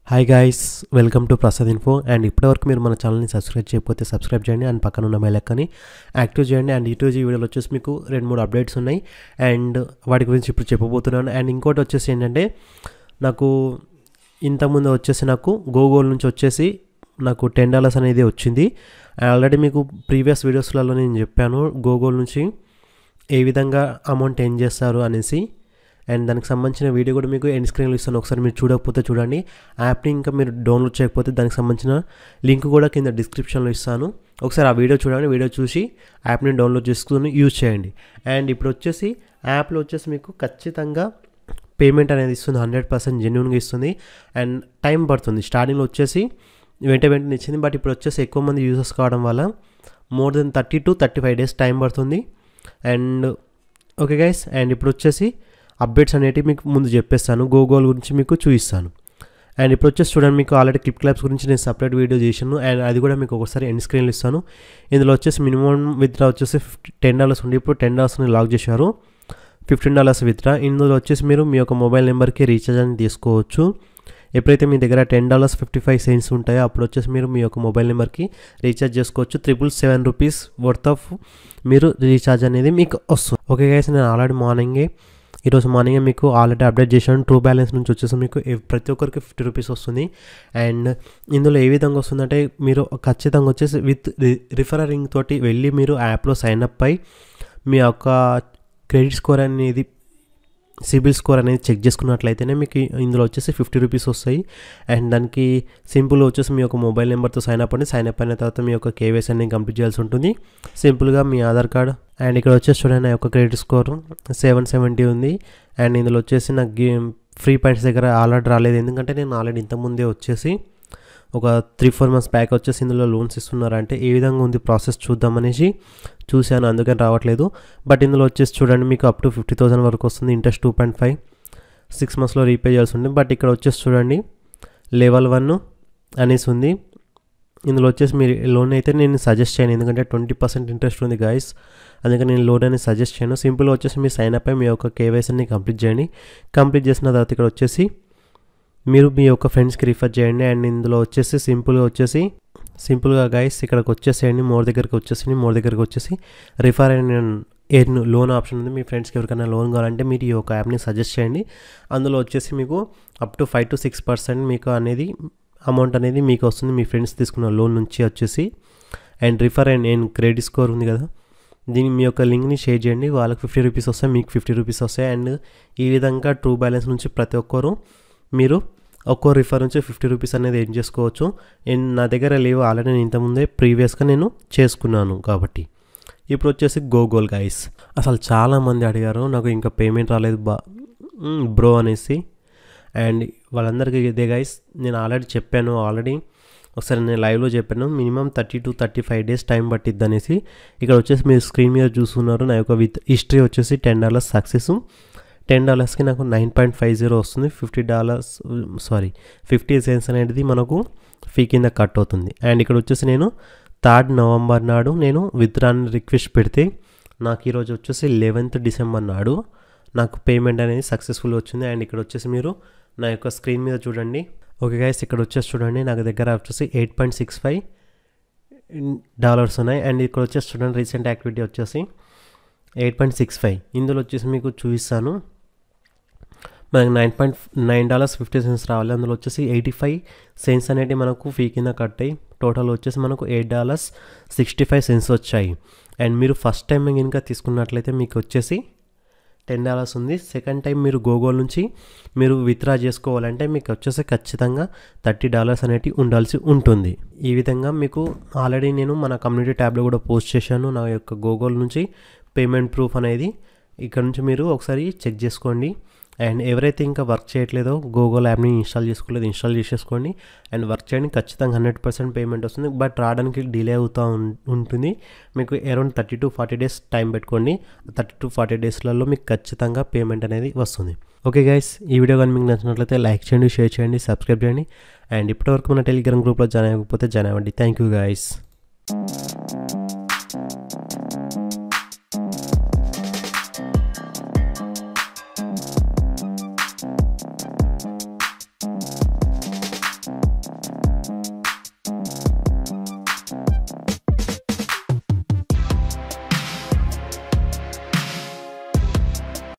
Hi guys, welcome to Prasad info. And ఇప్పటివరకు మీరు మన ఛానల్ని సబ్స్క్రైబ్ చేయకపోతే సబ్స్క్రైబ్ చేయండి అండ్ పక్కన ఉన్న బెల్ ఐకాన్ని యాక్టివ్ చేయండి. అండ్ ఈరోజు ఈ వీడియోలో వచ్చేసి మీకు 2-3 అప్డేట్స్ ఉన్నాయి అండ్ వాటి గురించి ఇప్పుడు చెప్పబోతున్నాను. అండ్ ఇంకోటి వచ్చేసి ఏంటంటే, నాకు ఇంతకుముందు వచ్చేసి నాకు గూగుల్ నుంచి వచ్చేసి నాకు $10 అనేది వచ్చింది. ఆల్రెడీ మీకు ప్రీవియస్ వీడియోస్లలో నేను చెప్పాను గూగుల్ నుంచి ఏ విధంగా అమౌంట్ ఏం చేస్తారు అనేసి. అండ్ దానికి సంబంధించిన వీడియో కూడా మీకు ఎండ్ స్క్రీన్లో ఇస్తాను, ఒకసారి మీరు చూడకపోతే చూడండి. యాప్ని ఇంకా మీరు డౌన్లోడ్ చేయకపోతే దానికి సంబంధించిన లింక్ కూడా కింద డిస్క్రిప్షన్లో ఇస్తాను, ఒకసారి ఆ వీడియో చూడండి. వీడియో చూసి యాప్ని డౌన్లోడ్ చేసుకుని యూజ్ చేయండి. అండ్ ఇప్పుడు వచ్చేసి యాప్లో వచ్చేసి మీకు ఖచ్చితంగా పేమెంట్ అనేది ఇస్తుంది, 100% జెన్యూన్గా ఇస్తుంది. అండ్ టైం పడుతుంది, స్టార్టింగ్లో వచ్చేసి వెంటనే ఇచ్చింది, బట్ ఇప్పుడు వచ్చేసి ఎక్కువ మంది యూజర్స్ కావడం వల్ల more than 30 to 35 days time పడుతుంది. అండ్ ఓకే గైస్, అండ్ ఇప్పుడు వచ్చేసి అప్డేట్స్ అనేవి మీకు ముందు చెప్పేస్తాను, గూగుల్ గురించి మీకు చూపిస్తాను. అండ్ ఇప్పుడు వచ్చేసి చూడండి, మీకు ఆల్రెడీ క్లిప్ క్లాప్స్ గురించి నేను సపరేట్ వీడియో చేశాను అండ్ అది కూడా మీకు ఒకసారి ఎండ్ స్క్రీన్లో ఇస్తాను. ఇందులో వచ్చేసి మినిమం విత్డ్రా వచ్చేసి $10 ఉంది, ఇప్పుడు $10 లాక్ చేశారు, $15 విత్డ్రా. ఇందులో వచ్చేసి మీరు మీ యొక్క మొబైల్ నెంబర్కి రీఛార్జ్ అని తీసుకోవచ్చు. ఎప్పుడైతే మీ దగ్గర $10.55 ఉంటాయో అప్పుడు వచ్చేసి మీరు మీ యొక్క మొబైల్ నెంబర్కి రీఛార్జ్ చేసుకోవచ్చు. $777 వర్త్ ఆఫ్ మీరు రీఛార్జ్ అనేది మీకు వస్తుంది. ఓకే గైస్, నేను ఆల్రెడీ ఈరోజు మార్నింగే మీకు ఆల్రెడీ అప్డేట్ చేశాను. ట్రూ బ్యాలెన్స్ నుంచి వచ్చేసి మీకు ప్రతి ఒక్కరికి $50 వస్తుంది. అండ్ ఇందులో ఏ విధంగా వస్తుందంటే, మీరు ఖచ్చితంగా వచ్చేసి విత్ రిఫరింగ్ తోటి వెళ్ళి మీరు యాప్లో సైన్ అప్ అయి మీ యొక్క క్రెడిట్ స్కోర్ అనేది, సిబిల్ స్కోర్ అనేది చెక్ చేసుకున్నట్లయితేనే మీకు ఇందులో వచ్చేసి $50 వస్తాయి. అండ్ దానికి సింపుల్ వచ్చేసి మీ యొక్క మొబైల్ నెంబర్తో సైన్ అప్ అయిన తర్వాత మీ యొక్క కేవైసీ అనేది కంప్లీట్ చేయాల్సి ఉంటుంది. సింపుల్గా మీ ఆధార్ కార్డ్. అండ్ ఇక్కడ వచ్చేసి చూడండి, నా యొక్క క్రెడిట్ స్కోర్ 770 ఉంది. అండ్ ఇందులో వచ్చేసి నాకు ఫ్రీ పాయింట్స్ దగ్గర ఆల్రెడీ రాలేదు, ఎందుకంటే నేను ఆల్రెడీ ఇంతకుముందే వచ్చేసి ఒక 3-4 months బ్యాక్ వచ్చేసి ఇందులో లోన్స్ ఇస్తున్నారంటే ఏ విధంగా ఉంది ప్రాసెస్ చూద్దామనేసి చూశాను, అందుకని రావట్లేదు. బట్ ఇందులో వచ్చేసి చూడండి, మీకు అప్ టు 50,000 వరకు వస్తుంది, ఇంట్రెస్ట్ 2.5, 6 monthsలో రీపే చేయాల్సి ఉంటుంది. బట్ ఇక్కడ వచ్చేసి చూడండి, లెవెల్ 1 అనేసి ఉంది. ఇందులో వచ్చేసి మీరు లోన్ అయితే నేను సజెస్ట్ చేయను, ఎందుకంటే 20% ఇంట్రెస్ట్ ఉంది గాయస్, అందుకని నేను లోన్ అనేది సజెస్ట్ చేయను. సింపుల్గా వచ్చేసి మీ సైన్ అప్ అయి మీ యొక్క కేవైసీని కంప్లీట్ చేయండి. కంప్లీట్ చేసిన తర్వాత ఇక్కడ వచ్చేసి మీరు మీ యొక్క ఫ్రెండ్స్కి రిఫర్ చేయండి. అండ్ ఇందులో వచ్చేసి సింపుల్గా గైస్ ఇక్కడికి వచ్చేసేయండి, మోర్ దగ్గరికి వచ్చేసి రిఫర్ అండ్ లోన్ ఆప్షన్ ఉంది. మీ ఫ్రెండ్స్కి ఎవరికైనా లోన్ కావాలంటే మీరు ఈ యొక్క యాప్ని సజెస్ట్ చేయండి. అందులో వచ్చేసి మీకు అప్ టు 5 to 6% మీకు అనేది అమౌంట్ అనేది మీకు వస్తుంది, మీ ఫ్రెండ్స్ తీసుకున్న లోన్ నుంచి వచ్చేసి. And refer and credit score ఉంది కదా, దీన్ని మీ యొక్క లింక్ని షేర్ చేయండి, వాళ్ళకి $50 వస్తాయి, మీకు $50 వస్తాయి. అండ్ ఈ విధంగా ట్రూ బ్యాలెన్స్ నుంచి ప్రతి ఒక్కరు మీరు ఒక్కో రిఫర్ నుంచి $50 అనేది ఏం చేసుకోవచ్చు. నా దగ్గర లేవు, ఆల్రెడీ నేను ఇంతకుముందే ప్రీవియస్గా నేను చేసుకున్నాను కాబట్టి. ఇప్పుడు వచ్చేసి గూగుల్ గైస్, అసలు చాలామంది అడిగారు నాకు ఇంకా పేమెంట్ రాలేదు బ్రో అనేసి. అండ్ వాళ్ళందరికీ ఇదే గైస్, నేను ఆల్రెడీ ఒకసారి నేను లైవ్లో చెప్పాను, మినిమం 30 to 35 days టైం పట్టిద్ది అనేసి. ఇక్కడ వచ్చేసి మీరు స్క్రీన్ మీద చూస్తున్నారు, నా యొక్క విత్ హిస్టరీ వచ్చేసి $10 సక్సెస్. $10కి నాకు 9.50 వస్తుంది. $50 అనేది మనకు ఫీ కింద కట్ అవుతుంది. అండ్ ఇక్కడ వచ్చేసి నేను 3rd November నాడు నేను విత్డ్రాని రిక్వెస్ట్ పెడితే నాకు ఈరోజు వచ్చేసి 11th December నాడు నాకు పేమెంట్ అనేది సక్సెస్ఫుల్ వచ్చింది. అండ్ ఇక్కడ వచ్చేసి మీరు నా యొక్క స్క్రీన్ మీద చూడండి. ఓకే గైస్, ఇక్కడ వచ్చేసి చూడండి, నాకు దగ్గర వచ్చేసి $8.65 ఉన్నాయి. అండ్ ఇక్కడ వచ్చేసి చూడండి, రీసెంట్ యాక్టివిటీ వచ్చేసి 8.65. ఇందులో వచ్చేసి మీకు చూపిస్తాను, మనకి $9.50 రావాలి. అందులో వచ్చేసి 85 cents అనేవి మనకు ఫీ కింద కట్ అయ్యి టోటల్ వచ్చేసి మనకు $8.65 వచ్చాయి. అండ్ మీరు ఫస్ట్ టైం కనుక తీసుకున్నట్లయితే మీకు వచ్చేసి $10 ఉంది. సెకండ్ టైం మీరు గూగుల్ నుంచి మీరు విత్డ్రా చేసుకోవాలంటే మీకు వచ్చేసి ఖచ్చితంగా $30 అనేవి ఉండాల్సి ఉంటుంది. ఈ విధంగా మీకు ఆల్రెడీ నేను మన కమ్యూనిటీ ట్యాబ్లో కూడా పోస్ట్ చేశాను, నా యొక్క గూగుల్ నుంచి పేమెంట్ ప్రూఫ్ అనేది. ఇక్కడ నుంచి మీరు ఒకసారి చెక్ చేసుకోండి. అండ్ ఎవరైతే ఇంకా వర్క్ చేయట్లేదో గూగుల్ యాప్ని ఇన్స్టాల్ చేసేసుకోండి అండ్ వర్క్ చేయండి, ఖచ్చితంగా 100% పేమెంట్ వస్తుంది. బట్ రావడానికి డిలే అవుతూ ఉంటుంది, మీకు అరౌండ్ 30 to 40 days టైం పెట్టుకోండి. 30 to 40 daysలలో మీకు ఖచ్చితంగా పేమెంట్ అనేది వస్తుంది. ఓకే గైస్, ఈ వీడియో కానీ మీకు నచ్చినట్లయితే లైక్ చేయండి, షేర్ చేయండి, సబ్స్క్రైబ్ చేయండి. అండ్ ఇప్పటివరకు మన టెలిగ్రామ్ గ్రూప్లో జాయిన్ అవ్వకపోతే జాయిన్ అవ్వండి. Thank you guys.